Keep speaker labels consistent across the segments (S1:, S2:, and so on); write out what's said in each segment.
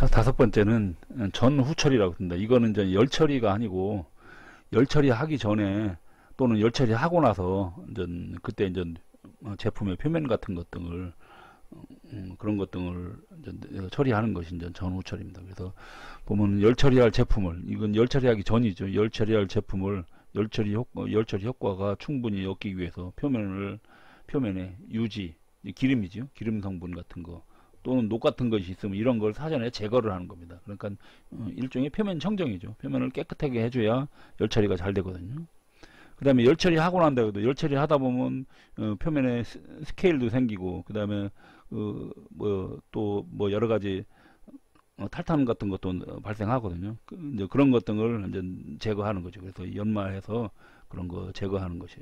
S1: 자, 다섯 번째는 전후처리라고 합니다. 이거는 이제 열 처리가 아니고 열 처리하기 전에 또는 열 처리하고 나서 이제 그때 이제 제품의 표면 같은 것 등을 그런 것 등을 이제 처리하는 것이 이제 전후 처리입니다. 그래서 보면 열 처리할 제품을, 이건 열 처리하기 전이죠. 열 처리할 제품을 열 처리 효과가 충분히 얻기 위해서 표면에 유지, 기름이죠. 기름 성분 같은 거 또는 녹 같은 것이 있으면 이런 걸 사전에 제거를 하는 겁니다. 그러니까 일종의 표면 청정이죠. 표면을 깨끗하게 해줘야 열 처리가 잘 되거든요. 그 다음에 열 처리하고 난다 해도 열 처리하다 보면 표면에 스케일도 생기고, 그 다음에 또 뭐 여러 가지 탈탄 같은 것도 발생하거든요. 이제 그런 것 등을 이제 제거하는 거죠. 그래서 연마해서 그런 거 제거하는 것이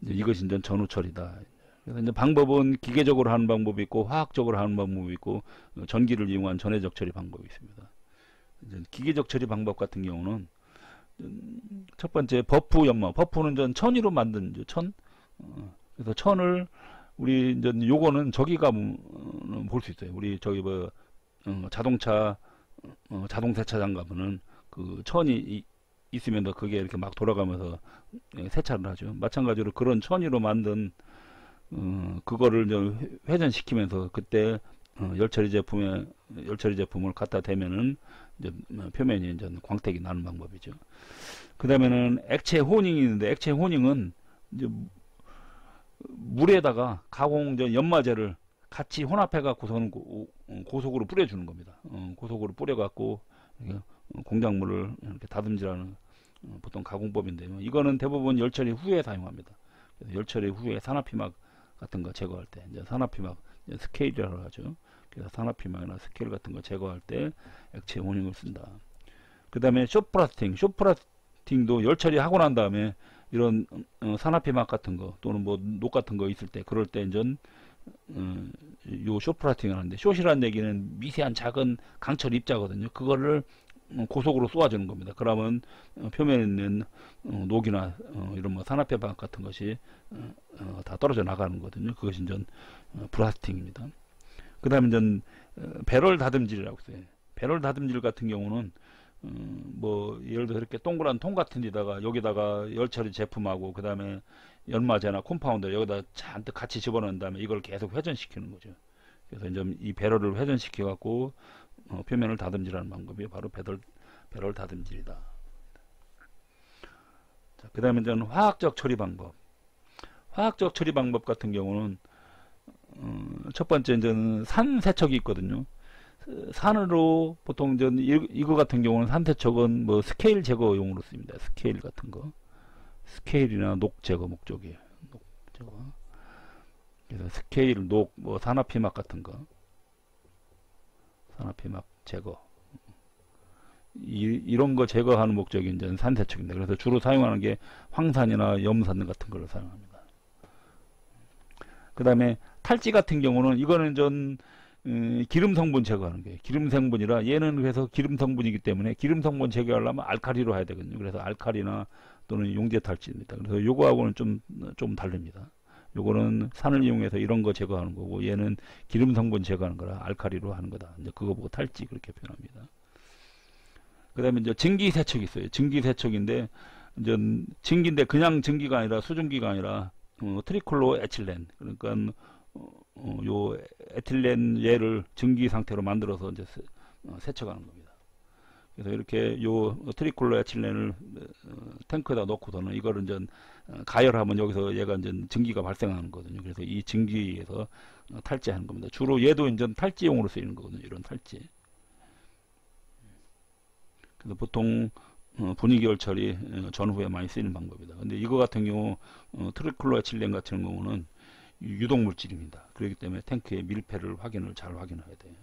S1: 이제 이것이 이제 전후 처리다. 그래서 이제 방법은 기계적으로 하는 방법이 있고 화학적으로 하는 방법이 있고 전기를 이용한 전해적 처리 방법이 있습니다. 이제 기계적 처리 방법 같은 경우는 첫 번째 버프 연마. 버프는 전 천으로 만든 천. 그래서 천을 우리 이제 요거는 저기 가면 볼 수 있어요. 우리 저기 뭐 자동차 자동 세차장 가면은 그 천이 있으면 그게 이렇게 막 돌아가면서 세차를 하죠. 마찬가지로 그런 천으로 만든 그거를 이제 회전시키면서 그때 열처리 제품을 갖다 대면은 이제 표면이 이제 광택이 나는 방법이죠. 그 다음에는 액체 호닝이 있는데, 액체 호닝은 이제 물에다가 가공 연마제를 같이 혼합해 갖고서는 고속으로 뿌려주는 겁니다. 고속으로 뿌려 갖고 공작물을 이렇게 다듬질하는 보통 가공법인데요. 이거는 대부분 열처리 후에 사용합니다. 그래서 열처리 후에 산화피막 같은 거 제거할 때, 이제 산화피막 스케일이라고 하죠. 그래서 산화피막이나 스케일 같은 거 제거할 때 액체 호닝을 쓴다. 그 다음에 쇼프라스팅도 열처리 하고 난 다음에 이런 산화피막 같은 거 또는 뭐 녹 같은 거 있을 때, 그럴 때 이제 요 쇼프라스팅을 하는데, 숏이라는 얘기는 미세한 작은 강철 입자거든요. 그거를 고속으로 쏘아주는 겁니다. 그러면 표면에 있는 녹이나 이런 뭐 산화피막 같은 것이 다 떨어져 나가는 거거든요. 그것이 이제 브라스팅입니다. 그 다음에 이제 배럴 다듬질이라고 써요. 배럴 다듬질 같은 경우는 뭐 예를 들어 이렇게 동그란 통 같은 데다가 여기다가 열처리 제품하고 그 다음에 연마제나 콤파운드 여기다 잔뜩 같이 집어넣은 다음에 이걸 계속 회전시키는 거죠. 그래서 이제 이 배럴을 회전시켜 갖고 표면을 다듬질하는 방법이 바로 배럴 다듬질이다. 그 다음에 이제 화학적 처리 방법. 화학적 처리 방법 같은 경우는 첫 번째 이제는 산 세척이 있거든요. 산으로 보통 이제 이거 같은 경우는 산 세척은 뭐 스케일 제거용으로 씁니다. 스케일 같은 거, 스케일이나 녹 제거 목적이에요. 녹 제거. 그래서 스케일, 녹, 뭐 산화피막 같은 거, 산화피막 제거. 이런 거 제거하는 목적이 이제 산 세척입니다. 그래서 주로 사용하는 게 황산이나 염산 같은 걸 사용합니다. 그 다음에 탈지 같은 경우는 이거는 전 기름 성분 제거하는 거예요. 기름 성분이라, 얘는 그래서 기름 성분이기 때문에 기름 성분 제거하려면 알카리로 해야 되거든요. 그래서 알카리나 또는 용제 탈지입니다. 그래서 요거하고는 좀 다릅니다. 요거는 산을 이용해서 이런 거 제거하는 거고, 얘는 기름 성분 제거하는 거라 알카리로 하는 거다. 이제 그거 보고 탈지 그렇게 표현합니다. 그 다음에 이제 증기 세척이 있어요. 증기 세척인데, 이제 증기인데 그냥 증기가 아니라 수증기가 아니라 트리클로 에틸렌, 그러니까 요 에틸렌 얘를 증기 상태로 만들어서 이제 세척하는 겁니다. 그래서 이렇게 요 트리클로 에틸렌을 탱크에다 넣고서는 이거를 이제 가열하면 여기서 얘가 이제 증기가 발생하는 거거든요. 그래서 이 증기에서 탈지하는 겁니다. 주로 얘도 이제 탈지용으로 쓰이는 거거든요. 이런 탈지. 그래서 보통 분위기열 처리 전후에 많이 쓰이는 방법이다. 근데 이거 같은 경우 트리클로 에틸렌 같은 경우는 유독 물질입니다. 그렇기 때문에 탱크의 밀폐를 잘 확인해야 돼요.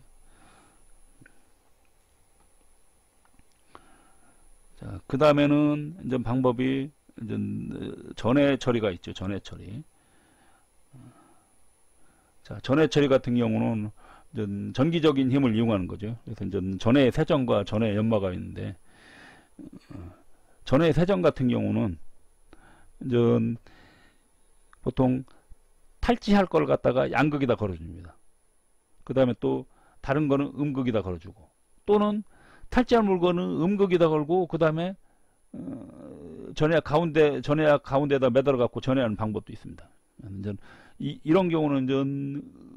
S1: 자, 그 다음에는 이제 방법이 이제 전해 처리가 있죠. 전해 처리. 자, 전해 처리 같은 경우는 이제 전기적인 힘을 이용하는 거죠. 그래서 이제 전해 세정과 전해 연마가 있는데, 전해 세정 같은 경우는 이제 보통 탈지할 걸 갖다가 양극에다 걸어줍니다. 그 다음에 또 다른 거는 음극에다 걸어주고, 또는 탈취할 물건은 음극에다 걸고 그 다음에 전해약 가운데에다 매달아 갖고 전해하는 방법도 있습니다. 이제 이런 경우는 이제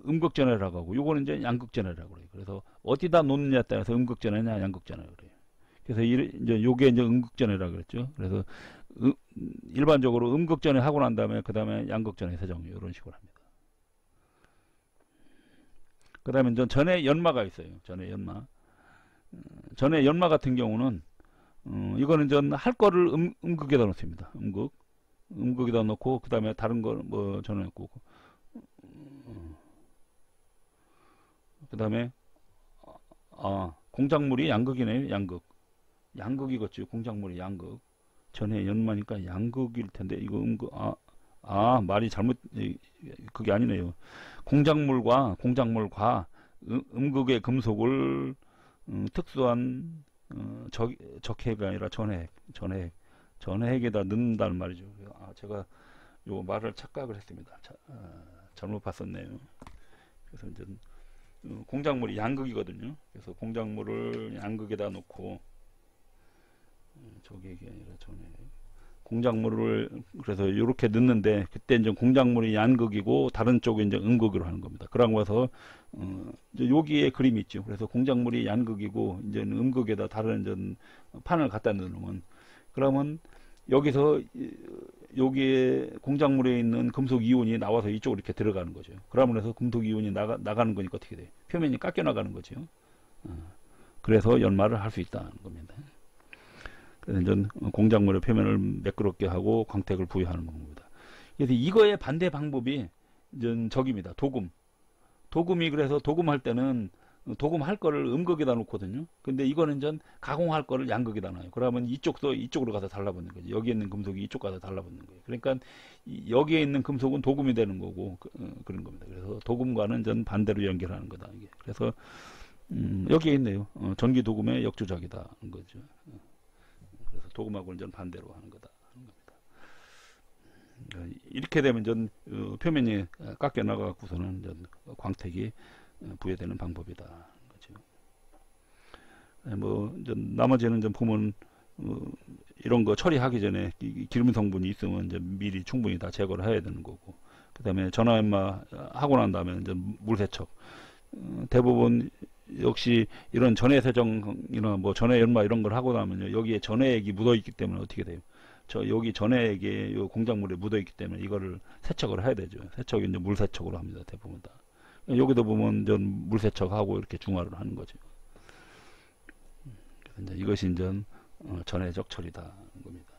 S1: 음극 전해라고 하고, 요거는 이제 양극 전해라고 그래요. 그래서 어디다 놓느냐에 따라서 음극 전해냐 양극 전해라 그래요. 그래서 이제 요게 이제 음극 전해라 그랬죠. 그래서 일반적으로 음극 전해 하고 난 다음에 그 다음에 양극 전해 세정 이런 식으로 합니다. 그 다음에 이제 전해 연마가 있어요. 전해 연마. 전해 연마 같은 경우는 이거는 전 할 거를 음극에다 놓습니다. 음극에다 놓고 그 다음에 다른 거 뭐 전해놓고 그 다음에 공작물이 양극이네요. 양극이겠죠. 공작물이 양극. 전해 연마니까 양극일 텐데 이거 말이 잘못, 그게 아니네요. 공작물과 음극의 금속을 특수한 적핵이 아니라 전해액에다 넣는다는 말이죠. 제가 요 말을 착각을 했습니다. 잘못 봤었네요. 그래서 이제 공작물이 양극이거든요. 그래서 공작물을 양극에다 놓고 적액이 아니라 전해액. 공작물을 그래서 이렇게 넣는데, 그때 이제 공작물이 양극이고 다른 쪽이 이제 음극으로 하는 겁니다. 그러고 나서 여기에 그림이 있죠. 그래서 공작물이 양극이고 이제 음극에다 다른 이제 판을 갖다 넣으면, 그러면 여기서 여기에 공작물에 있는 금속 이온이 나와서 이쪽으로 이렇게 들어가는 거죠. 그러면서 금속 이온이 나가는 거니까 어떻게 돼? 표면이 깎여 나가는 거죠. 그래서 연마를 할 수 있다는 겁니다. 그래서 공작물의 표면을 매끄럽게 하고 광택을 부여하는 겁니다. 그래서 이거의 반대 방법이 이제 저기입니다. 도금이 그래서 도금할 때는 도금할 거를 음극에다 놓거든요. 근데 이거는 전 가공할 거를 양극에다 놔요. 그러면 이쪽도 이쪽으로 가서 달라붙는 거죠. 여기에 있는 금속이 이쪽 가서 달라붙는 거예요. 그러니까 여기에 있는 금속은 도금이 되는 거고 그런 겁니다. 그래서 도금과는 전 반대로 연결하는 거다. 이게. 그래서 여기에 있네요. 전기 도금의 역조작이다 하는 거죠. 그래서 도금하고는 전 반대로 하는 거다 하는 겁니다. 이렇게 되면 전 표면이 깎여 나가고서는 전 광택이 부여되는 방법이다 하는 거죠. 뭐 나머지는 좀 보면 이런 거 처리하기 전에 기름 성분이 있으면 이제 미리 충분히 다 제거를 해야 되는 거고, 그 다음에 전화연마 하고 난 다음에 이제 물세척. 대부분 역시 이런 전해 세정이나 뭐 전해 연마 이런 걸 하고 나면요, 여기에 전해액이 묻어 있기 때문에 어떻게 돼요? 여기 전해액이 요 공작물에 묻어 있기 때문에 이거를 세척을 해야 되죠. 세척이 이제 물세척으로 합니다. 대부분 다. 여기도 보면 전 물세척하고 이렇게 중화를 하는 거죠. 그래서 이제 이것이 이제 전해적 처리다 겁니다.